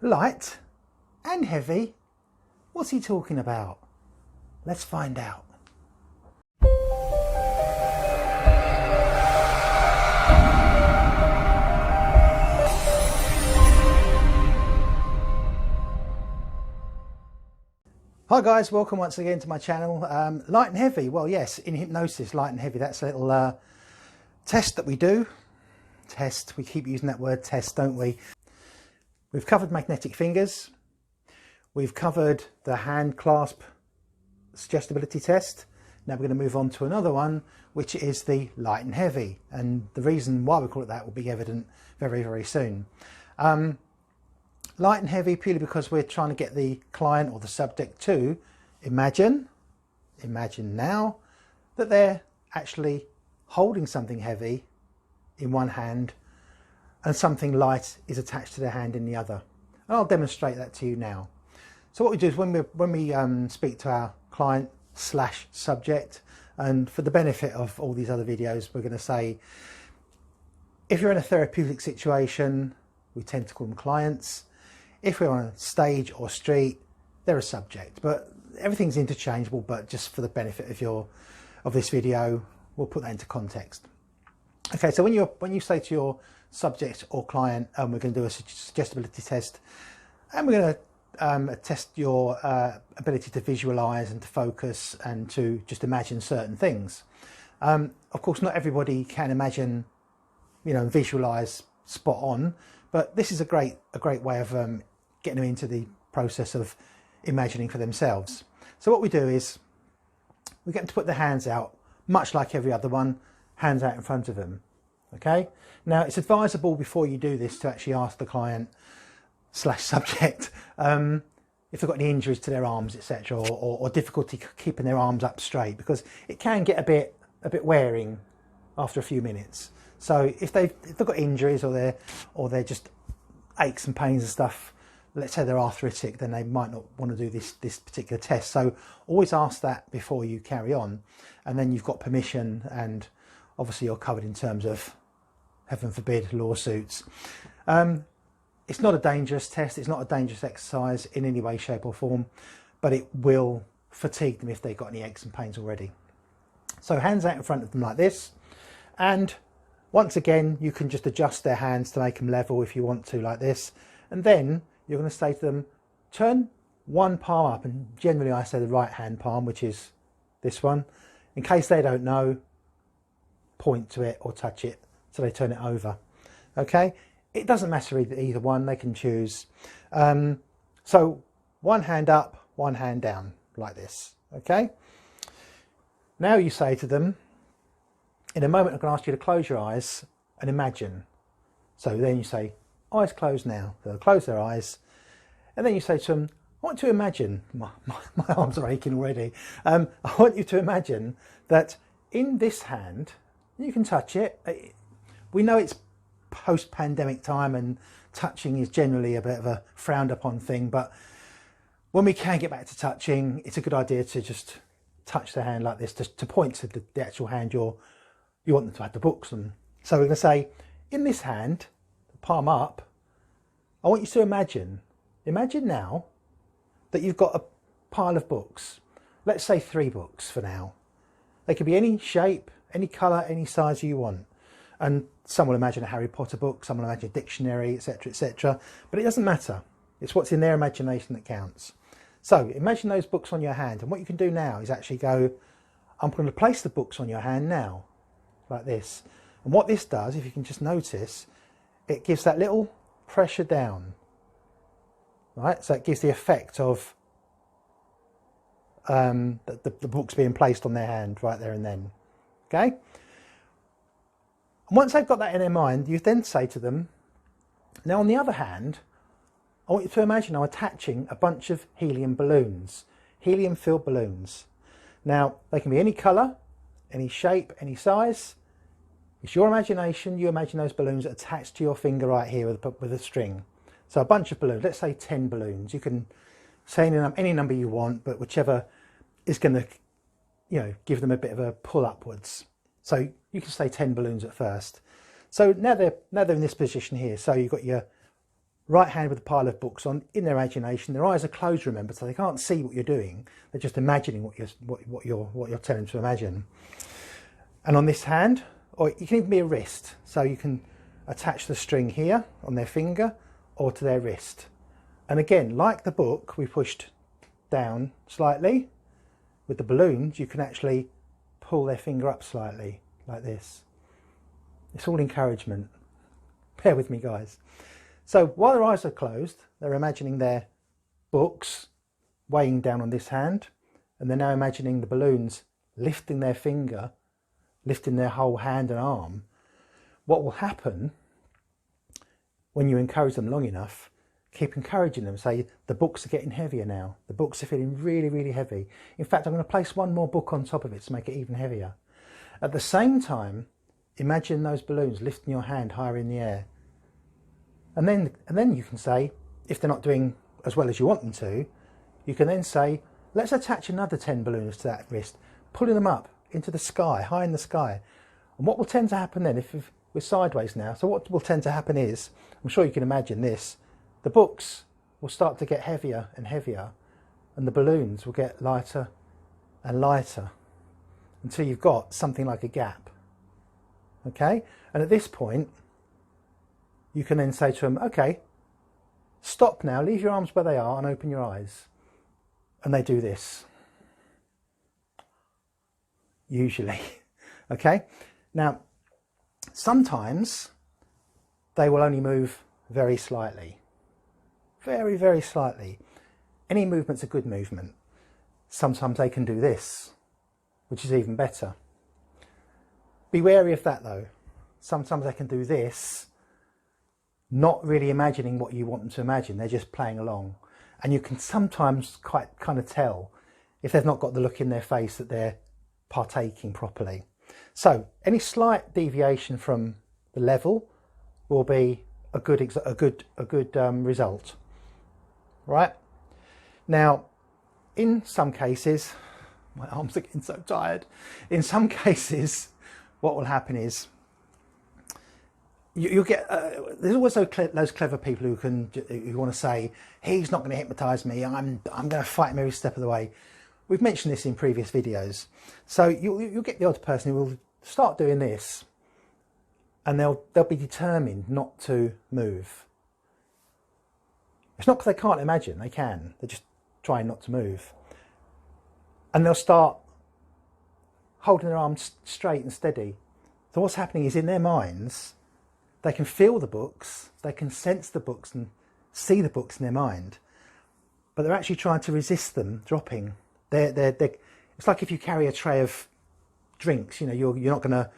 Light and heavy? What's he talking about? Let's find out. Hi guys, welcome once again to my channel. Light and heavy, well yes, in hypnosis, light and heavy, that's a little test that we do. Test, we keep using that word test, don't we? We've covered magnetic fingers, we've covered the hand clasp suggestibility test. Now we're going to move on to another one, which is the light and heavy, and the reason why we call it that will be evident very, very soon. Light and heavy purely because we're trying to get the client or the subject to imagine now that they're actually holding something heavy in one hand and something light is attached to their hand in the other. And I'll demonstrate that to you now. So what we do is when we speak to our client slash subject, and for the benefit of all these other videos, we're going to say, if you're in a therapeutic situation, we tend to call them clients. If we're on a stage or street, they're a subject, but everything's interchangeable. But just for the benefit of this video, we'll put that into context. Okay, so when you say to your subject or client, we're going to do a suggestibility test, and we're going to test your ability to visualize and to focus and to just imagine certain things. Of course, not everybody can imagine, and visualize spot on, but this is a great way of getting them into the process of imagining for themselves. So what we do is we get them to put their hands out, much like every other one, hands out in front of them. Okay, now it's advisable before you do this to actually ask the client slash subject if they've got any injuries to their arms, etc., or difficulty keeping their arms up straight, because it can get a bit wearing after a few minutes. So if they've got injuries or they're just aches and pains and stuff, let's say they're arthritic, then they might not want to do this particular test. So always ask that before you carry on, and then you've got permission, and obviously you're covered in terms of, heaven forbid, lawsuits. It's not a dangerous test, it's not a dangerous exercise in any way, shape or form, but it will fatigue them if they've got any aches and pains already. So hands out in front of them like this, and once again you can just adjust their hands to make them level if you want to, like this, and then you're going to say to them, turn one palm up, and generally I say the right hand palm, which is this one. In case they don't know, point to it or touch it, so they turn it over. Okay, it doesn't matter either one, they can choose. So one hand up, one hand down, like this. Okay, now you say to them, in a moment I'm going to ask you to close your eyes and imagine. So then you say, eyes closed now. They'll close their eyes, and then you say to them, I want to imagine, my arms are aching already, I want you to imagine that in this hand, you can touch it. We know it's post-pandemic time and touching is generally a bit of a frowned upon thing, but when we can get back to touching, it's a good idea to just touch the hand like this, to point to the actual hand you want them to have the books on. So we're going to say, in this hand, palm up, I want you to imagine now that you've got a pile of books. Let's say 3 books for now. They could be any shape, any colour, any size you want. And some will imagine a Harry Potter book, some will imagine a dictionary, etc., etc. But it doesn't matter. It's what's in their imagination that counts. So imagine those books on your hand, and what you can do now is actually go, I'm going to place the books on your hand now, like this. And what this does, if you can just notice, it gives that little pressure down, right? So it gives the effect of the books being placed on their hand right there and then. Okay, and once they've got that in their mind, you then say to them, now on the other hand, I want you to imagine I'm attaching a bunch of helium balloons, helium filled balloons. Now they can be any colour, any shape, any size. It's your imagination. You imagine those balloons attached to your finger right here with a string. So a bunch of balloons, let's say 10 balloons. You can say any number you want, but whichever is going to, give them a bit of a pull upwards. So you can say 10 balloons at first. So now they're in this position here. So you've got your right hand with a pile of books on in their imagination. Their eyes are closed, remember, so they can't see what you're doing. They're just imagining what you're telling them to imagine. And on this hand, or it can even be a wrist, so you can attach the string here on their finger or to their wrist. And again, like the book we pushed down slightly, with the balloons you can actually pull their finger up slightly like this. It's all encouragement. Bear with me, guys. So while their eyes are closed, they're imagining their books weighing down on this hand, and they're now imagining the balloons lifting their finger, lifting their whole hand and arm. What will happen when you encourage them long enough, keep encouraging them, say the books are getting heavier now, the books are feeling really, really heavy. In fact, I'm going to place one more book on top of it to make it even heavier. At the same time, imagine those balloons lifting your hand higher in the air. And then you can say, if they're not doing as well as you want them to, you can then say, let's attach another 10 balloons to that wrist, pulling them up into the sky, high in the sky. And what will tend to happen then, if we're sideways now, so what will tend to happen is, I'm sure you can imagine this, the books will start to get heavier and heavier, and the balloons will get lighter and lighter, until you've got something like a gap. Okay? And at this point, you can then say to them, okay, stop now, leave your arms where they are and open your eyes. And they do this. Usually. Okay? Now, sometimes they will only move very slightly. Very, very slightly. Any movement's a good movement. Sometimes they can do this, which is even better. Be wary of that though. Sometimes they can do this, not really imagining what you want them to imagine. They're just playing along. And you can sometimes kind of tell if they've not got the look in their face that they're partaking properly. So any slight deviation from the level will be a good result. Right? Now, in some cases, my arms are getting so tired. In some cases, what will happen is you'll get there's always those clever people who want to say, he's not going to hypnotize me, I'm going to fight him every step of the way. We've mentioned this in previous videos. So you'll get the odd person who will start doing this, and they'll be determined not to move. It's not because they can't imagine, they can, they're just trying not to move. And they'll start holding their arms straight and steady. So what's happening is, in their minds, they can feel the books, they can sense the books and see the books in their mind, but they're actually trying to resist them dropping. It's like if you carry a tray of drinks, you know, you're not going to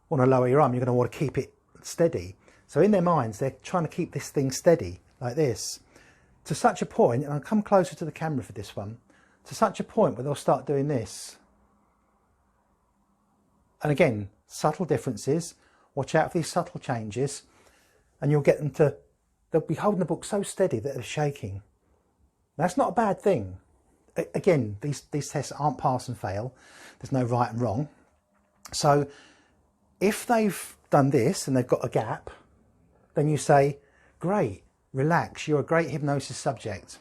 want to lower your arm, you're going to want to keep it steady. So in their minds, they're trying to keep this thing steady, like this, to such a point, and I'll come closer to the camera for this one, to such a point where they'll start doing this. And again, subtle differences. Watch out for these subtle changes, and you'll get them to, they'll be holding the book so steady that they're shaking. That's not a bad thing. Again, these tests aren't pass and fail. There's no right and wrong. So if they've done this and they've got a gap, then you say, great, relax, you're a great hypnosis subject.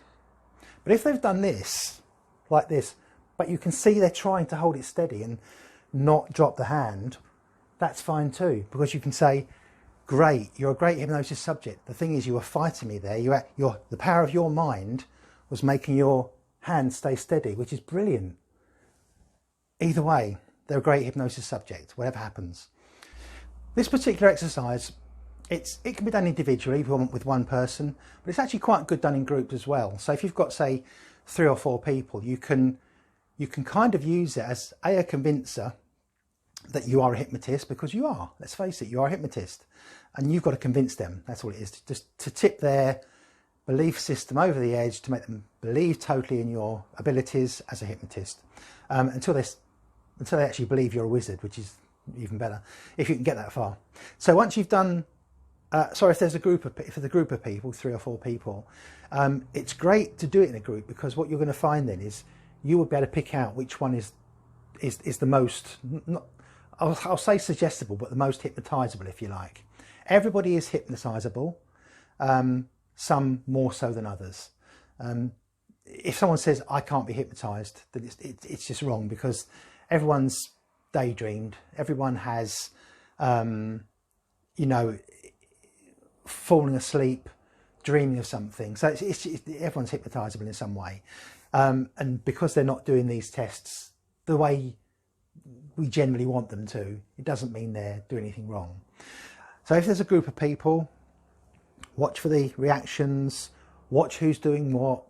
But if they've done this, like this, but you can see they're trying to hold it steady and not drop the hand, that's fine too, because you can say, great, you're a great hypnosis subject. The thing is, you were fighting me there. The power of your mind was making your hand stay steady, which is brilliant. Either way, they're a great hypnosis subject, whatever happens. This particular exercise, it can be done individually with one person, but it's actually quite good done in groups as well. So if you've got, say, 3 or 4 people, you can kind of use it as a convincer that you are a hypnotist, because you are. Let's face it, you are a hypnotist, and you've got to convince them. That's all it is, just to tip their belief system over the edge, to make them believe totally in your abilities as a hypnotist, until they actually believe you're a wizard, which is even better if you can get that far. So once you've done, if there's a group of people, 3 or 4 people, it's great to do it in a group, because what you're going to find then is you will be able to pick out which one is the most, I'll say suggestible, but the most hypnotizable, if you like. Everybody is hypnotizable. some more so than others. If someone says, I can't be hypnotized, then it's just wrong, because everyone's daydreamed. Everyone has, you know, falling asleep, dreaming of something. So everyone's hypnotizable in some way. And because they're not doing these tests the way we generally want them to, it doesn't mean they're doing anything wrong. So if there's a group of people, watch for the reactions, watch who's doing what.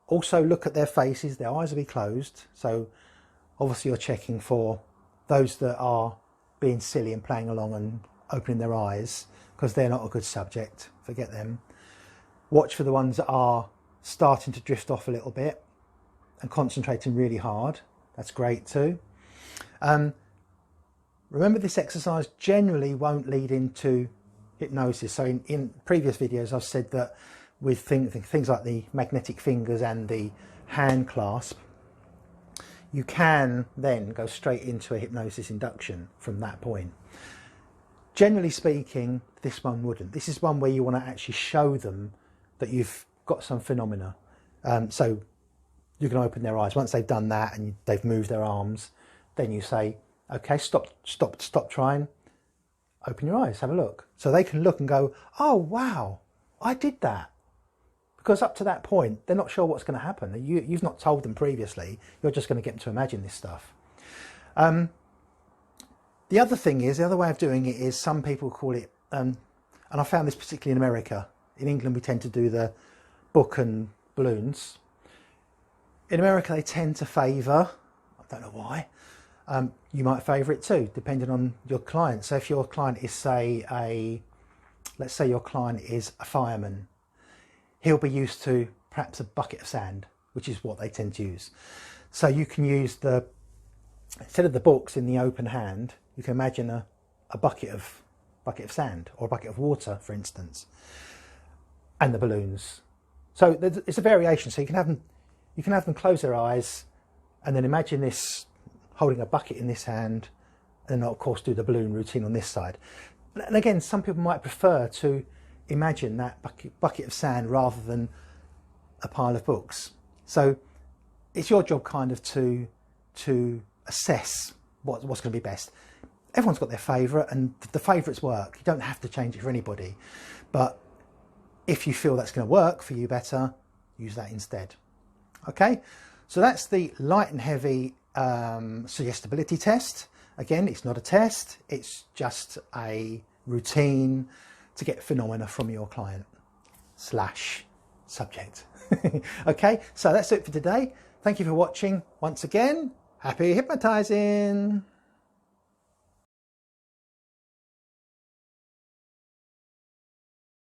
Also look at their faces, their eyes will be closed. So obviously you're checking for those that are being silly and playing along and opening their eyes, because they're not a good subject, forget them. Watch for the ones that are starting to drift off a little bit and concentrating really hard. That's great too. Remember, this exercise generally won't lead into hypnosis. So in previous videos I've said that with things like the magnetic fingers and the hand clasp, you can then go straight into a hypnosis induction from that point. Generally speaking, this one wouldn't. This is one where you want to actually show them that you've got some phenomena. So you can open their eyes. Once they've done that and they've moved their arms, then you say, okay, stop trying. Open your eyes, have a look. So they can look and go, oh, wow, I did that. Because up to that point, they're not sure what's going to happen. You've not told them previously. You're just going to get them to imagine this stuff. The other thing is, the other way of doing it is, some people call it, and I found this particularly in America. In England, we tend to do the book and balloons. In America, they tend to favour, I don't know why, you might favour it too, depending on your client. So if your client is, say, let's say your client is a fireman, he'll be used to perhaps a bucket of sand, which is what they tend to use. So you can use instead of the books in the open hand, you can imagine a bucket of sand, or a bucket of water, for instance, and the balloons. So it's a variation. So you can have them close their eyes and then imagine this holding a bucket in this hand, and then of course do the balloon routine on this side. And again, some people might prefer to imagine that bucket of sand rather than a pile of books. So it's your job kind of to assess what's going to be best. Everyone's got their favourite, and the favourites work. You don't have to change it for anybody, but if you feel that's going to work for you better, use that instead. Okay, so that's the light and heavy suggestibility test. Again, it's not a test, it's just a routine to get phenomena from your client / subject. Okay, so that's it for today. Thank you for watching. Once again, happy hypnotizing.